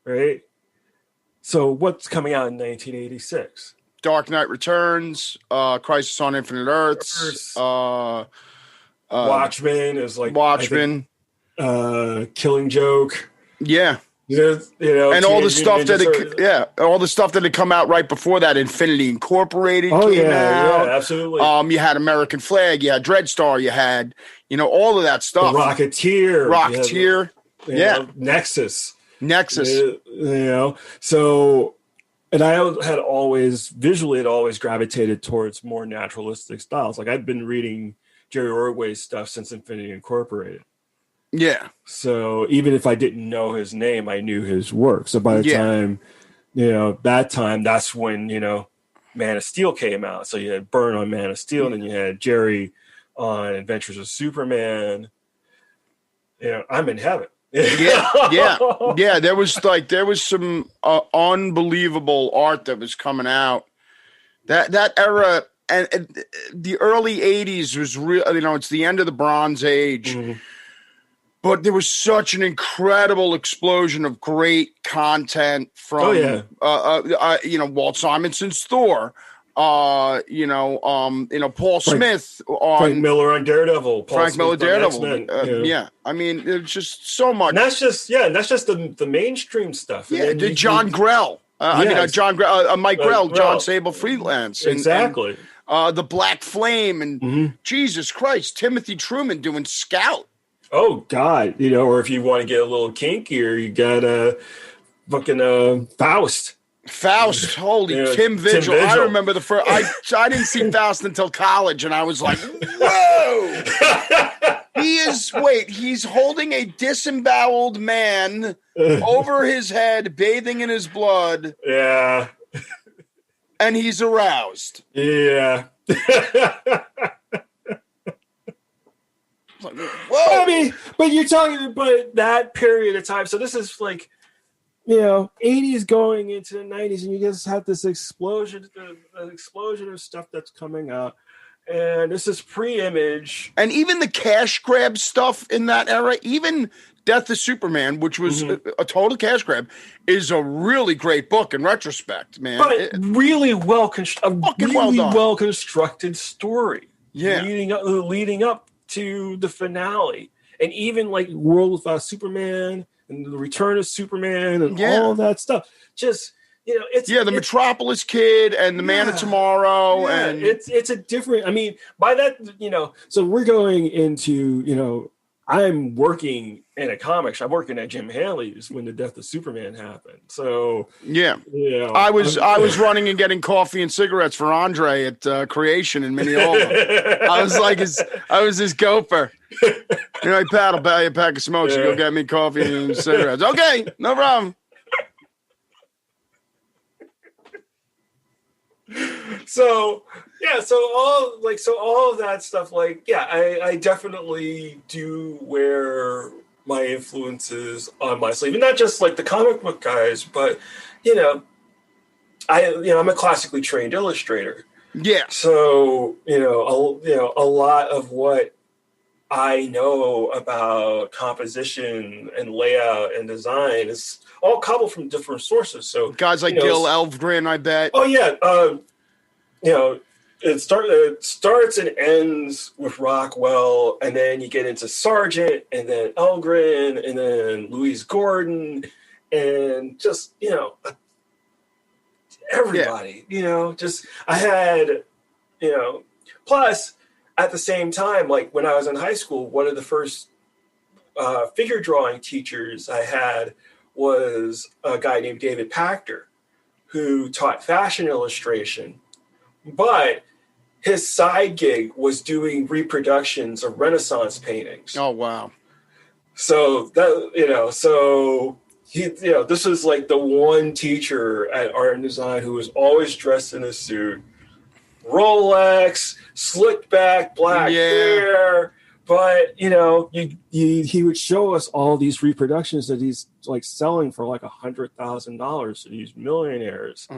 right? So what's coming out in 1986? Dark Knight Returns, Crisis on Infinite Earths, Watchmen is like, I think, Watchmen. Killing Joke. Yeah. And all the Teenage stuff Mutant Ninja Turtles. all the stuff that had come out right before that. Infinity Incorporated Oh came yeah, out. yeah, absolutely. You had American Flag, you had Dreadstar, you had, all of that The stuff. Rocketeer. Yeah. Nexus. Nexus. So, and I had always gravitated towards more naturalistic styles. Like I've been reading Jerry Ordway's stuff since Infinity Incorporated. Yeah. So even if I didn't know his name, I knew his work. So by the time, that's when, Man of Steel came out. So you had Byrne on Man of Steel, and then you had Jerry on Adventures of Superman. I'm in heaven. Yeah. There was some unbelievable art that was coming out. That era and the early 80s was real. It's the end of the Bronze Age. Mm-hmm. But there was such an incredible explosion of great content from, Walt Simonson's Thor, Paul Smith on Frank Miller on Daredevil, Frank Miller Daredevil. I mean, there's just so much. And that's just the mainstream stuff. And then John Grell. Mike Grell, John Sable Freelance. Exactly. And the Black Flame and Jesus Christ, Timothy Truman doing Scout. Oh God, or if you want to get a little kinkier, you got fucking Faust. Holy Tim Vigil. I remember the first. I didn't see Faust until college, and I was like, "Whoa!" He's holding a disemboweled man over his head, bathing in his blood. Yeah, and he's aroused. Yeah. Like, whoa! I mean, but you're talking about that period of time. So this is like, 80s going into the 90s, and you just have this explosion of stuff that's coming out. And this is pre-Image. And even the cash grab stuff in that era, even Death of Superman, which was a total cash grab, is a really great book in retrospect, man. But really well constructed story. Yeah. Leading up to the finale, and even like World Without Superman and the Return of Superman and all of that stuff. Just it's the Metropolis Kid and the Man of Tomorrow, and it's a different. I mean, by that so we're going into I'm working in a comic shop. I'm working at Jim Haley's when the Death of Superman happened. So I was running and getting coffee and cigarettes for Andre at Creation in Mineola. I was his gopher. Hey, Pat, I'll buy you a pack of smokes. You go get me coffee and cigarettes. Okay, no problem. So all of that stuff, I definitely do wear my influences on my sleeve, and not just like the comic book guys, but I'm a classically trained illustrator. Yeah. So a lot of what I know about composition and layout and design is all cobbled from different sources. So guys like Gil Elfgren, I bet. Oh yeah. It starts and ends with Rockwell, and then you get into Sargent, and then Elgren, and then Louise Gordon, and just everybody. Just I had plus at the same time, like when I was in high school, one of the first figure drawing teachers I had was a guy named David Pachter, who taught fashion illustration, but his side gig was doing reproductions of Renaissance paintings. Oh, wow. So that, he, this was like the one teacher at Art and Design who was always dressed in a suit, Rolex, slicked back, black hair. But, he would show us all these reproductions that he's like selling for like $100,000 to these millionaires.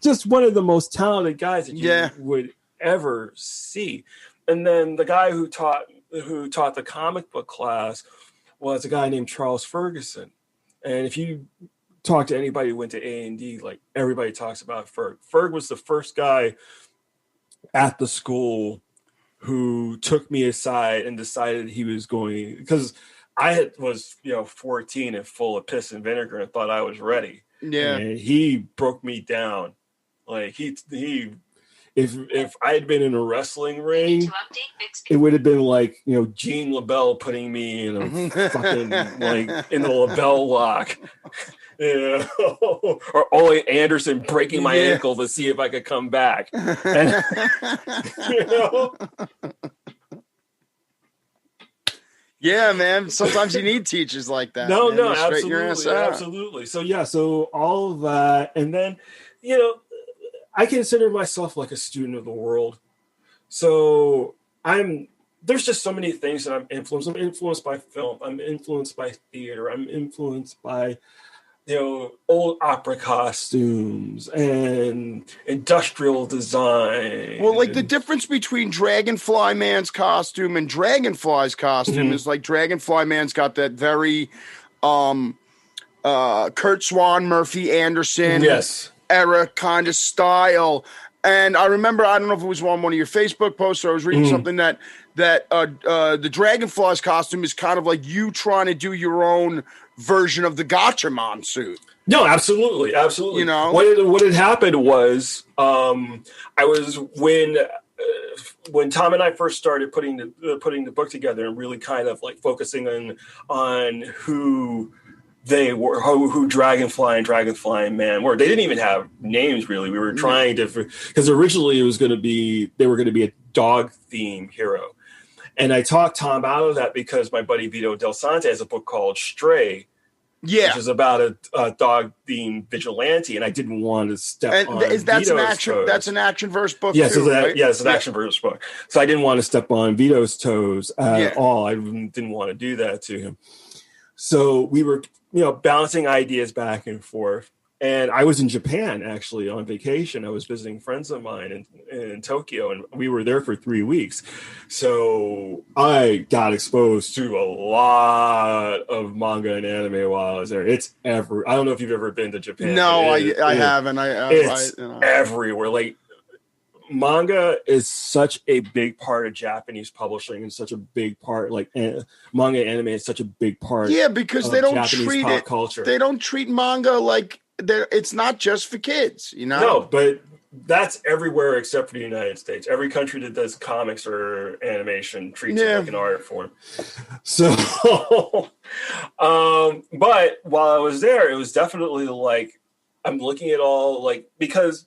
Just one of the most talented guys that you would ever see. And then the guy who taught the comic book class Well, it's a guy named Charles Ferguson. And if you talk to anybody who went to A&D, like everybody talks about Ferg. Ferg was the first guy at the school who took me aside and decided he was going, because was 14 and full of piss and vinegar and thought I was ready. Yeah. And he broke me down. Like he if I had been in a wrestling ring, it would have been like, Gene LaBelle putting me in a fucking like in the LaBelle lock. Or Ole Anderson breaking my ankle to see if I could come back. And, Yeah, man. Sometimes you need teachers like that. No, man. Absolutely. So all of that, and then, I consider myself like a student of the world. So there's just so many things that I'm influenced. I'm influenced by film. I'm influenced by theater. I'm influenced by, old opera costumes and industrial design. Well, like the difference between Dragonfly Man's costume and Dragonfly's costume is like Dragonfly Man's got that very Kurt Swan, Murphy Anderson era kind of style. And I remember, I don't know if it was on one of your Facebook posts or I was reading something that the Dragonfly's costume is kind of like you trying to do your own version of the Gotchaman suit. No, absolutely. What had happened was I was when Tom and I first started putting the book together and really kind of like focusing on who they were, who Dragonfly and Dragonfly Man were. They didn't even have names really. We were trying to, because originally they were going to be a dog themed hero. And I talked Tom out of that because my buddy Vito Del Sante has a book called Stray, which is about a dog-themed vigilante, and I didn't want to step on Vito's toes. That's an action verse book, right? It's an action verse book. So I didn't want to step on Vito's toes at all. I didn't want to do that to him. So we were, bouncing ideas back and forth. And I was in Japan, actually, on vacation. I was visiting friends of mine in Tokyo, and we were there for 3 weeks. So I got exposed to a lot of manga and anime while I was there. It's I don't know if you've ever been to Japan. No, I haven't. It's everywhere. Like, manga is such a big part of Japanese publishing and such a big part, like manga anime is such a big part. Yeah, because they don't Japanese treat pop culture. They don't treat manga like it's not just for kids, No, but that's everywhere except for the United States. Every country that does comics or animation treats it like an art form. So, but while I was there, it was definitely like I'm looking at all like because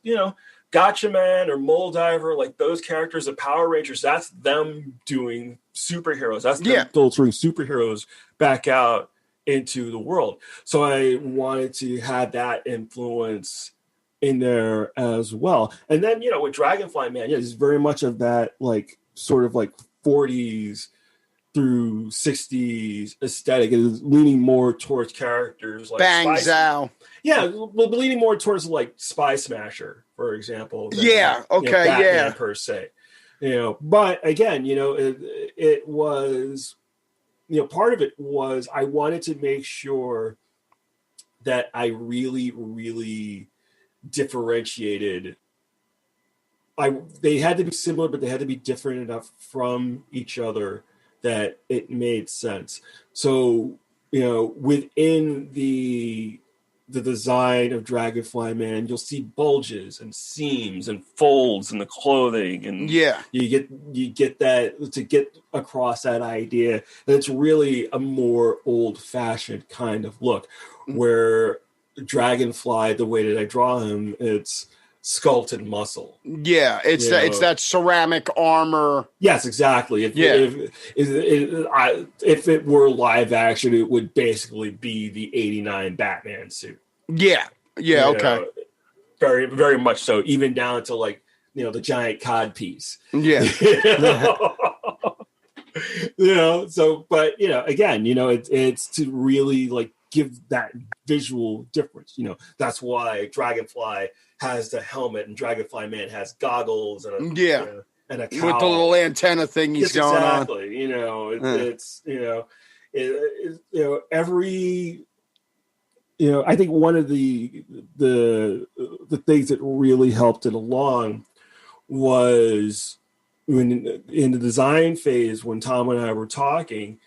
Gotchaman or Moldiver, like those characters of Power Rangers, that's them doing superheroes. That's them filtering superheroes back out into the world. So I wanted to have that influence in there as well. And then, with Dragonfly Man, it's very much of that like sort of like 40s through 60s aesthetic. It is leaning more towards characters like Bang Zhao. Yeah, leaning more towards like Spy Smasher, for example. Than, Batman per se. But again, it was, part of it was I wanted to make sure that I really, really differentiated. They had to be similar, but they had to be different enough from each other that it made sense. So, within the design of Dragonfly Man, you'll see bulges and seams and folds in the clothing, and you get that to get across that idea that it's really a more old-fashioned kind of look. Where Dragonfly, the way that I draw him, it's sculpted muscle. Yeah, it's that ceramic armor. Yes, exactly. If it were live action, it would basically be the '89 Batman suit. Yeah. Okay. Very, very much so. Even down to like the giant cod piece. Yeah. So, but again, it's to really like give that visual difference. That's why Dragonfly has the helmet and Dragonfly Man has goggles and a cowl. With the little antenna thing he's going on. Exactly. It's every I think one of the things that really helped it along was when in the design phase, when Tom and I were talking,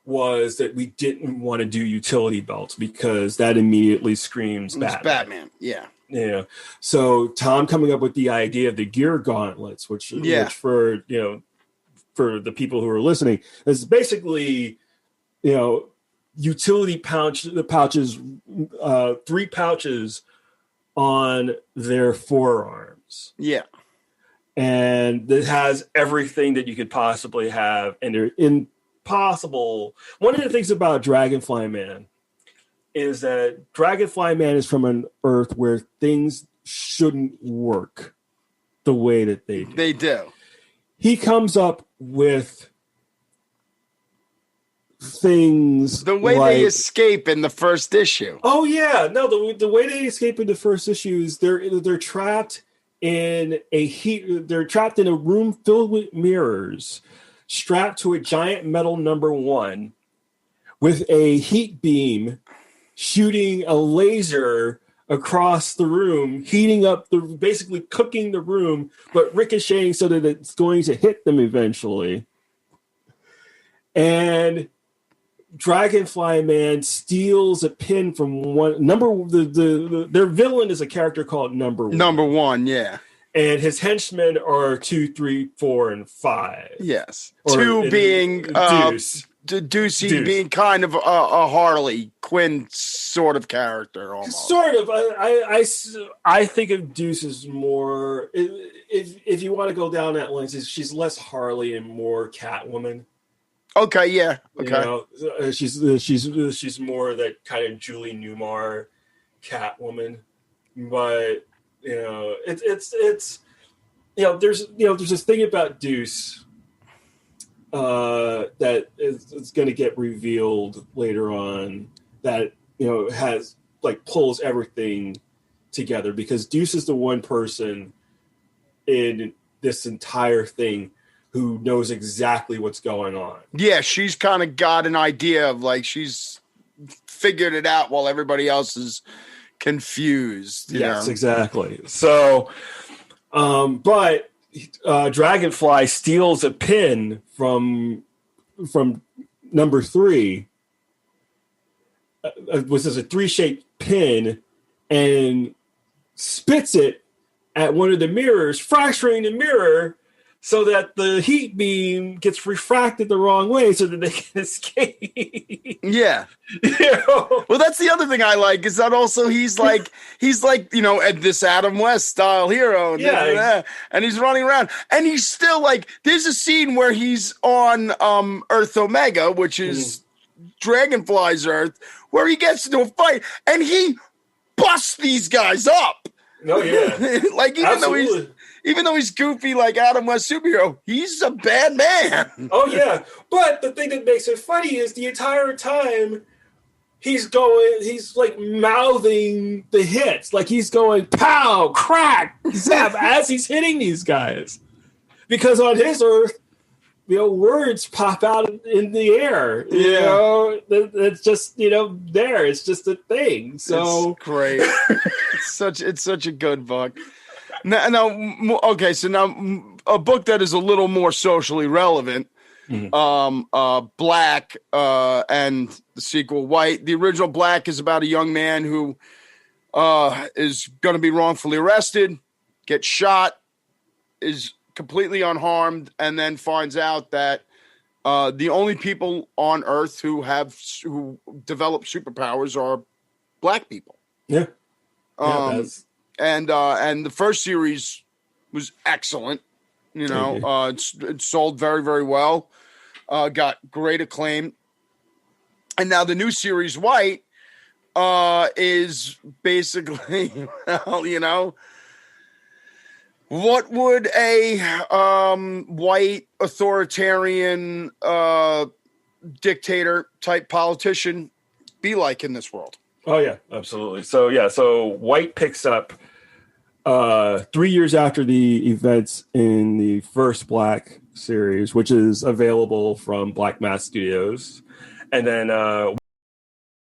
was that we didn't want to do utility belts because that immediately screams Batman. Yeah. Yeah. So Tom coming up with the idea of the gear gauntlets, which for for the people who are listening, is basically, utility pouches, 3 pouches on their forearms. Yeah. And it has everything that you could possibly have, and they're impossible. One of the things about Dragonfly Man is that Dragonfly Man is from an Earth where things shouldn't work the way that they do. They do. He comes up with things the way they escape in the first issue. Oh yeah, no, the way they escape in the first issue is they're trapped in they're trapped in a room filled with mirrors, strapped to a giant metal number 1 with a heat beam shooting a laser across the room, heating up basically cooking the room, but ricocheting so that it's going to hit them eventually. And Dragonfly Man steals a pin from their villain is a character called Number 1. Number 1, yeah. And his henchmen are 2, 3, 4, and 5. Yes. 2 being Deuce. Deucey being kind of a Harley Quinn sort of character, almost. Sort of. I think of Deuce as more. If you want to go down that lens, she's less Harley and more Catwoman. Okay. Yeah. Okay. She's more that kind of Julie Newmar Catwoman, but it's there's this thing about Deuce that is going to get revealed later on that has pulls everything together, because Deuce is the one person in this entire thing who knows exactly what's going on. Yeah, she's kind of got an idea of she's figured it out while everybody else is confused. Yes, exactly. So, but Dragonfly steals a pin from number 3, which is a 3-shaped pin, and spits it at one of the mirrors, fracturing the mirror so that the heat beam gets refracted the wrong way so that they can escape. Yeah. Well, that's the other thing I like, is that also he's like this Adam West style hero. And he's running around. And he's still there's a scene where he's on Earth Omega, which is Dragonfly's Earth, where he gets into a fight and he busts these guys up. Oh, yeah. Even though he's goofy like Adam West superhero, he's a bad man. Oh, yeah. But the thing that makes it funny is the entire time he's mouthing the hits. He's going pow, crack, zap as he's hitting these guys. Because on his Earth, words pop out in the air. It's just, there. It's just a thing. So it's great. It's such a good book. Now, okay, so now a book that is a little more socially relevant, Black, and the sequel, White. The original Black is about a young man who is going to be wrongfully arrested, gets shot, is completely unharmed, and then finds out that the only people on Earth who develop superpowers are black people. Yeah. And the first series was excellent. It sold very, very well. Got great acclaim. And now the new series, White, is basically, what would a white authoritarian dictator type politician be like in this world? Oh, yeah, absolutely. So White picks up 3 years after the events in the first Black series, which is available from Black Mass Studios. and then